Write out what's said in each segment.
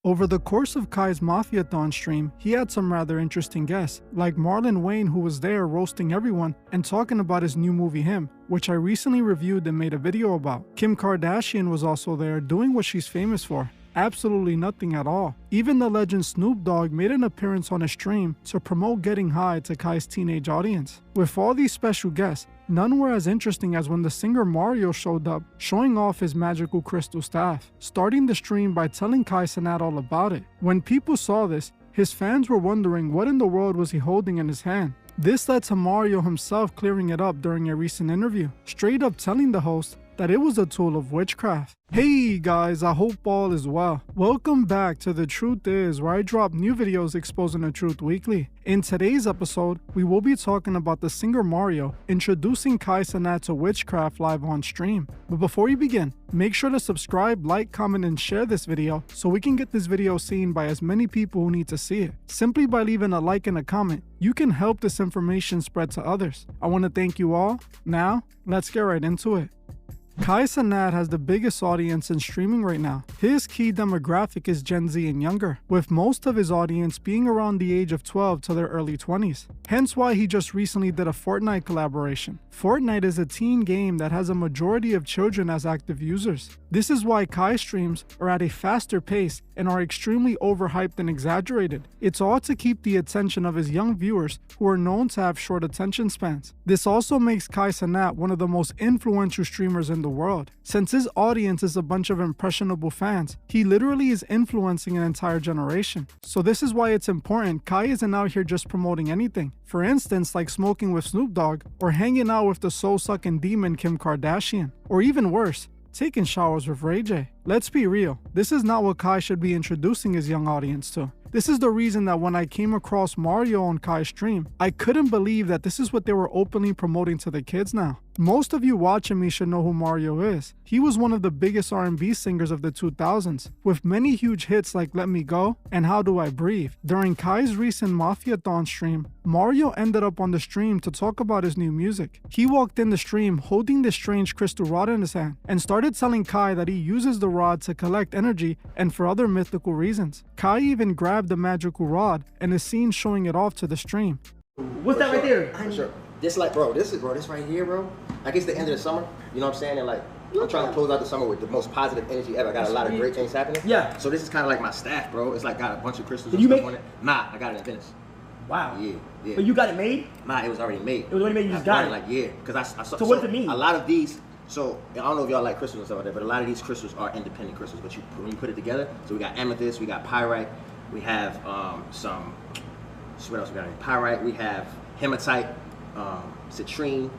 Over the course of Kai's mafiathon stream, he had some rather interesting guests, like Marlon Wayne, who was there roasting everyone and talking about his new movie Him, which I recently reviewed and made a video about. Kim Kardashian was also there doing what she's famous for. Absolutely nothing at all. Even the legend Snoop Dogg made an appearance on a stream to promote getting high to Kai's teenage audience. With all these special guests, none were as interesting as when the singer Mario showed up, showing off his magical crystal staff, starting the stream by telling Kai Cenat all about it. When people saw this, his fans were wondering what in the world was he holding in his hand. This led to Mario himself clearing it up during a recent interview, straight up telling the host that it was a tool of witchcraft. Hey guys, I hope all is well. Welcome back to The Truth Is, where I drop new videos exposing the truth weekly. In today's episode, we will be talking about the singer Mario introducing Kai Cenat to witchcraft live on stream. But before we begin, make sure to subscribe, like, comment, and share this video so we can get this video seen by as many people who need to see it. Simply by leaving a like and a comment, you can help this information spread to others. I want to thank you all. Now, let's get right into it. Kai Cenat has the biggest audience in streaming right now. His key demographic is Gen Z and younger, with most of his audience being around the age of 12 to their early 20s. Hence why he just recently did a Fortnite collaboration. Fortnite is a teen game that has a majority of children as active users. This is why Kai streams are at a faster pace and are extremely overhyped and exaggerated. It's all to keep the attention of his young viewers who are known to have short attention spans. This also makes Kai Cenat one of the most influential streamers in the world. Since his audience is a bunch of impressionable fans, he literally is influencing an entire generation. So this is why it's important Kai isn't out here just promoting anything. For instance, like smoking with Snoop Dogg or hanging out with the soul-sucking demon Kim Kardashian. Or even worse, taking showers with Ray J. Let's be real, this is not what Kai should be introducing his young audience to. This is the reason that when I came across Mario on Kai's stream, I couldn't believe that this is what they were openly promoting to the kids now. Most of you watching me should know who Mario is. He was one of the biggest R&B singers of the 2000s, with many huge hits like Let Me Go and How Do I Breathe. During Kai's recent mafiathon stream, Mario ended up on the stream to talk about his new music. He walked in the stream holding this strange crystal rod in his hand and started telling Kai that he uses the rod to collect energy and for other mythical reasons. Kai even grabbed the magical rod and is seen showing it off to the stream. What's that right there? For sure. This like, bro, this right here, bro. Like it's the end of the summer. You know what I'm saying? And like, I'm trying to close out the summer with the most positive energy ever. I got a lot of great things happening. Yeah. So this is kind of like my staff, bro. It's like got a bunch of crystals Did and you stuff make on it. Nah, I got it in Venice. Wow. Yeah. But you got it made? Nah, it was already made. It was already made, you just got it? Like, yeah. Because I saw. So what does it mean? A lot of these, so I don't know if y'all like crystals and stuff like that, but a lot of these crystals are independent crystals. But when you put it together, so we got amethyst, we got pyrite, we have some, what else we got? Pyrite, we have hematite, citrine.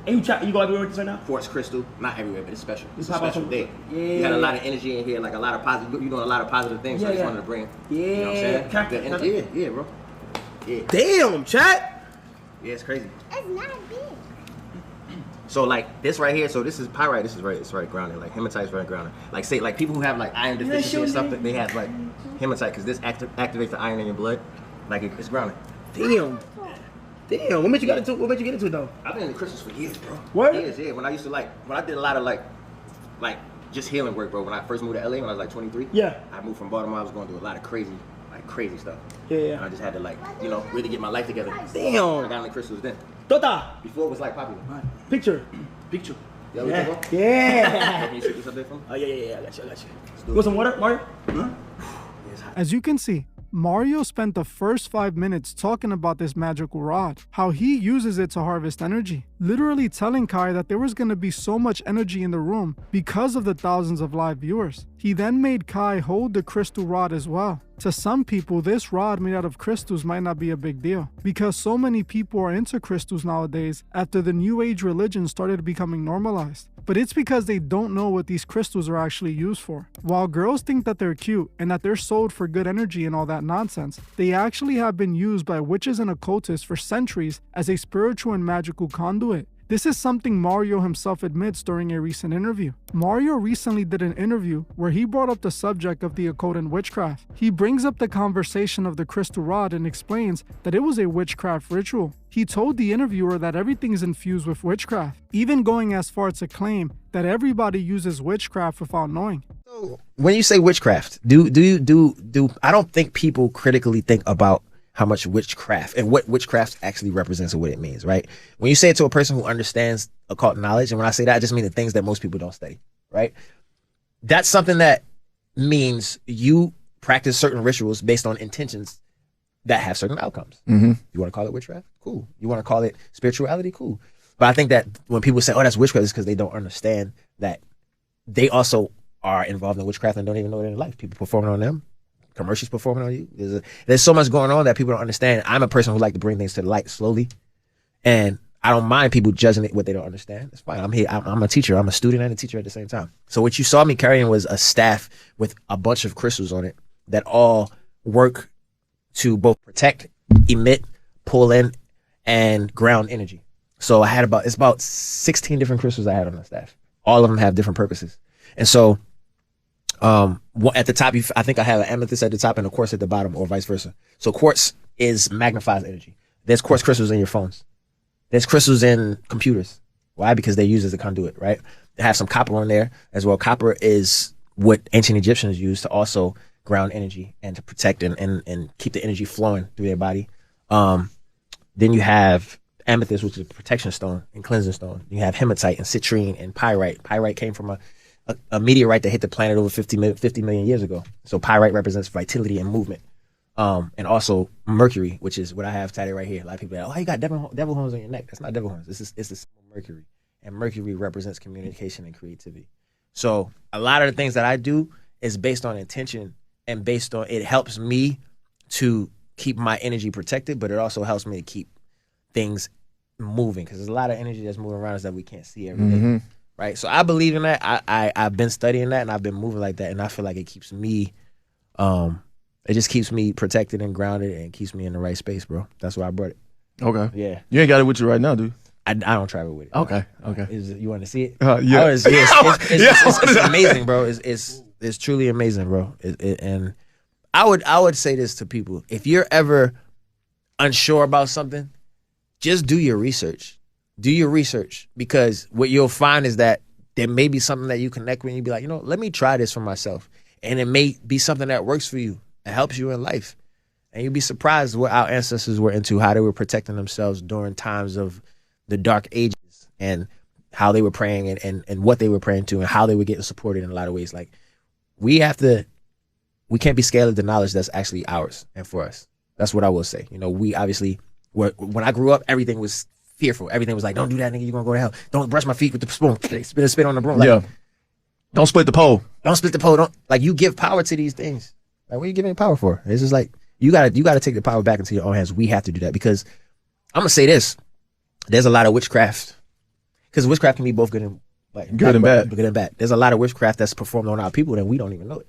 And you go everywhere with this right now? Quartz crystal, not everywhere, but it's special. It's a pop out special some- day. Yeah. You had a lot of energy in here, like a lot of positive. You're doing a lot of positive things. So I just wanted to bring. Yeah. You know what I'm saying? Yeah, bro. Yeah. Damn, chat. Yeah, it's crazy. It's not big. So like this right here, so this is pyrite. This is it's right grounded. Like hematite's right grounded. Like say like people who have like iron deficiency and stuff, they have like hematite because this activates the iron in your blood. Like it's grounded. Damn. What made you get into it though? I've been in the crystals for years, bro. What? Years, yeah. When I used to when I did a lot of like just healing work, bro. When I first moved to LA when I was like 23. Yeah. I moved from Baltimore. I was going to do a lot of crazy stuff. Yeah. And I just had to really get my life together. Damn. I got in the crystals then. Tota. Before it was like popular. Picture. Yeah. Yeah. Can you shoot this up there for me? Oh yeah. I got you. You want some water, Mario? Huh? As you can see, Mario spent the first 5 minutes talking about this magical rod, how he uses it to harvest energy, literally telling Kai that there was going to be so much energy in the room because of the thousands of live viewers. He then made Kai hold the crystal rod as well. To some people, this rod made out of crystals might not be a big deal, because so many people are into crystals nowadays after the New Age religion started becoming normalized. But it's because they don't know what these crystals are actually used for. While girls think that they're cute and that they're sold for good energy and all that nonsense, they actually have been used by witches and occultists for centuries as a spiritual and magical conduit. This is something Mario himself admits during a recent interview. Mario recently did an interview where he brought up the subject of the occult and witchcraft. He brings up the conversation of the crystal rod and explains that it was a witchcraft ritual. He told the interviewer that everything is infused with witchcraft, even going as far as to claim that everybody uses witchcraft without knowing. When you say witchcraft, do I don't think people critically think about how much witchcraft and what witchcraft actually represents and what it means, right? When you say it to a person who understands occult knowledge, and when I say that, I just mean the things that most people don't study, right? That's something that means you practice certain rituals based on intentions that have certain outcomes. You want to call it witchcraft? Cool. You want to call it spirituality? Cool. But I think that when people say, oh, that's witchcraft, it's because they don't understand that they also are involved in witchcraft and don't even know it in life. People performing on them. Commercials performing on you. There's so much going on that people don't understand. I'm a person who like to bring things to the light slowly, and I don't mind people judging it what they don't understand. It's fine. I'm here. I'm a teacher. I'm a student and a teacher at the same time. So what you saw me carrying was a staff with a bunch of crystals on it that all work to both protect, emit, pull in, and ground energy. So it's about 16 different crystals I had on the staff. All of them have different purposes, and so. At the top, I think I have an amethyst at the top and a quartz at the bottom, or vice versa. So quartz magnifies energy. There's quartz crystals in your phones. There's crystals in computers. Why? Because they're used as a conduit, right? They have some copper on there as well. Copper is what ancient Egyptians used to also ground energy and to protect and keep the energy flowing through their body. Then you have amethyst, which is a protection stone and cleansing stone. You have hematite and citrine and pyrite. Pyrite came from a meteorite that hit the planet over 50 million years ago. So pyrite represents vitality and movement. And also mercury, which is what I have tatted right here. A lot of people are like, oh, you got devil horns on your neck. That's not devil horns. It's the symbol mercury. And mercury represents communication and creativity. So a lot of the things that I do is based on intention and based on, it helps me to keep my energy protected, but it also helps me to keep things moving, because there's a lot of energy that's moving around us that we can't see every day. Right, so I believe in that. I've been studying that, and I've been moving like that, and I feel like it keeps me, it just keeps me protected and grounded, and keeps me in the right space, bro. That's why I brought it. Okay. Yeah. You ain't got it with you right now, dude. I don't travel with it. Okay. Okay. You want to see it? Yeah. It's amazing, bro. It's truly amazing, bro. And I would say this to people: if you're ever unsure about something, just do your research. Do your research, because what you'll find is that there may be something that you connect with and you be like, let me try this for myself. And it may be something that works for you. It helps you in life. And you'd be surprised what our ancestors were into, how they were protecting themselves during times of the dark ages, and how they were praying and what they were praying to, and how they were getting supported in a lot of ways. Like, we can't be scared of the knowledge that's actually ours and for us. That's what I will say. We obviously, when I grew up, everything was fearful. Everything was like, don't do that, nigga, you're gonna go to hell. Don't brush my feet with the spoon. Spit on the broom. Like, don't split the pole. Don't split the pole. Don't, like, you give power to these things. Like, what are you giving power for? It's just like, you gotta take the power back into your own hands. We have to do that, because I'm gonna say this: there's a lot of witchcraft, because witchcraft can be both good and good and bad. Good and bad. There's a lot of witchcraft that's performed on our people that we don't even know it.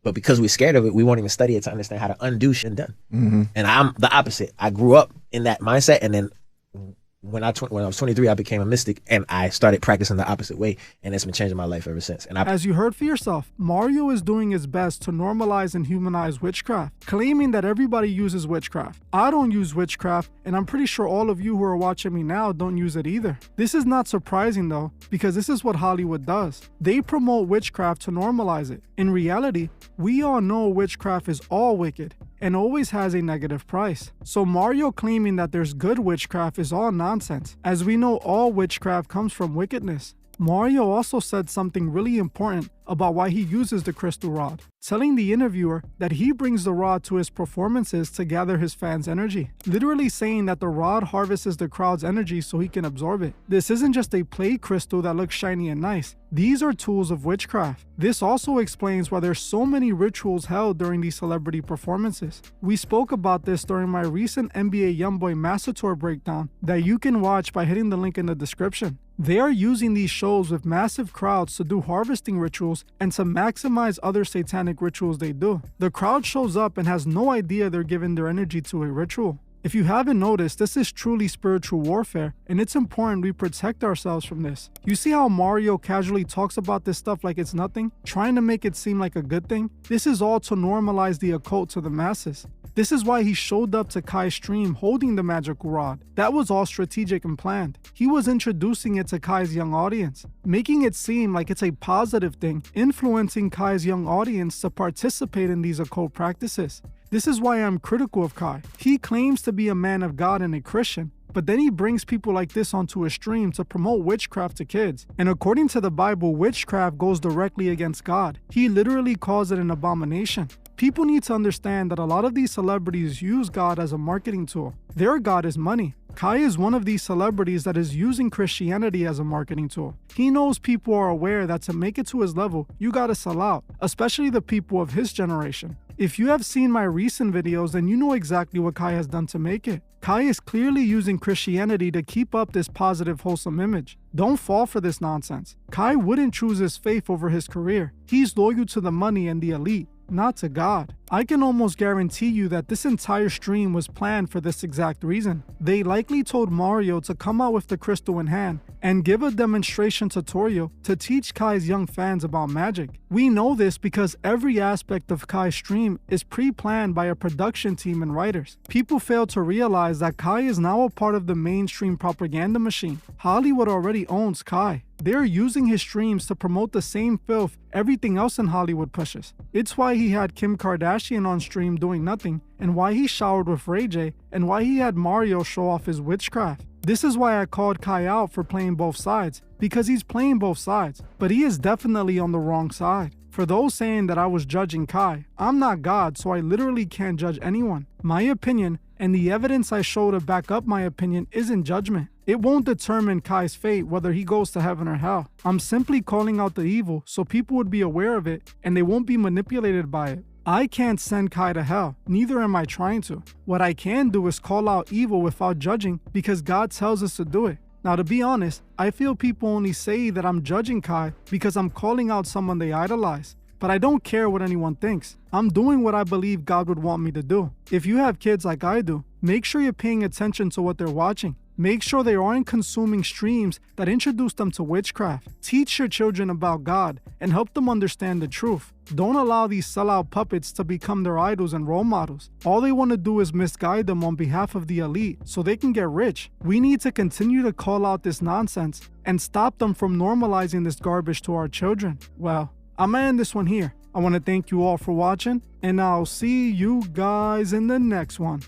But because we're scared of it, we won't even study it to understand how to undo shit done. And I'm the opposite. I grew up in that mindset, and then when I was 23, I became a mystic, and I started practicing the opposite way, and it's been changing my life ever since. And as you heard for yourself, Mario is doing his best to normalize and humanize witchcraft, claiming that everybody uses witchcraft. I don't use witchcraft, and I'm pretty sure all of you who are watching me now don't use it either. This is not surprising though, because this is what Hollywood does. They promote witchcraft to normalize it. In reality, we all know witchcraft is all wicked and always has a negative price. So Mario claiming that there's good witchcraft is all nonsense, as we know all witchcraft comes from wickedness. Mario also said something really important about why he uses the crystal rod, telling the interviewer that he brings the rod to his performances to gather his fans' energy, literally saying that the rod harvests the crowd's energy so he can absorb it. This isn't just a play crystal that looks shiny and nice. These are tools of witchcraft. This also explains why there's so many rituals held during these celebrity performances. We spoke about this during my recent NBA YoungBoy Masa tour breakdown that you can watch by hitting the link in the description. They are using these shows with massive crowds to do harvesting rituals and to maximize other satanic rituals they do. The crowd shows up and has no idea they're giving their energy to a ritual. If you haven't noticed, this is truly spiritual warfare, and it's important we protect ourselves from this. You see how Mario casually talks about this stuff like it's nothing, trying to make it seem like a good thing? This is all to normalize the occult to the masses. This is why he showed up to Kai's stream holding the magical rod. That was all strategic and planned. He was introducing it to Kai's young audience, making it seem like it's a positive thing, influencing Kai's young audience to participate in these occult practices. This is why I'm critical of Kai. He claims to be a man of God and a Christian, but then he brings people like this onto a stream to promote witchcraft to kids. And according to the Bible, witchcraft goes directly against God. He literally calls it an abomination. People need to understand that a lot of these celebrities use God as a marketing tool. Their God is money. Kai is one of these celebrities that is using Christianity as a marketing tool. He knows people are aware that to make it to his level, you gotta sell out, especially the people of his generation. If you have seen my recent videos, then you know exactly what Kai has done to make it. Kai is clearly using Christianity to keep up this positive, wholesome image. Don't fall for this nonsense. Kai wouldn't choose his faith over his career. He's loyal to the money and the elite, not to God. I can almost guarantee you that this entire stream was planned for this exact reason. They likely told Mario to come out with the crystal in hand and give a demonstration tutorial to teach Kai's young fans about magic. We know this because every aspect of Kai's stream is pre-planned by a production team and writers. People fail to realize that Kai is now a part of the mainstream propaganda machine. Hollywood already owns Kai. They're using his streams to promote the same filth everything else in Hollywood pushes. It's why he had Kim Kardashian on stream doing nothing, and why he showered with Ray J, and why he had Mario show off his witchcraft. This is why I called Kai out for playing both sides, because he's playing both sides, but he is definitely on the wrong side. For those saying that I was judging Kai, I'm not God, so I literally can't judge anyone. My opinion, and the evidence I show to back up my opinion, isn't judgment. It won't determine Kai's fate whether he goes to heaven or hell. I'm simply calling out the evil so people would be aware of it and they won't be manipulated by it. I can't send Kai to hell, neither am I trying to. What I can do is call out evil without judging because God tells us to do it. Now, to be honest, I feel people only say that I'm judging Kai because I'm calling out someone they idolize. But I don't care what anyone thinks. I'm doing what I believe God would want me to do. If you have kids like I do, make sure you're paying attention to what they're watching. Make sure they aren't consuming streams that introduce them to witchcraft. Teach your children about God and help them understand the truth. Don't allow these sellout puppets to become their idols and role models. All they want to do is misguide them on behalf of the elite so they can get rich. We need to continue to call out this nonsense and stop them from normalizing this garbage to our children. Well, I'm gonna end this one here. I want to thank you all for watching, and I'll see you guys in the next one.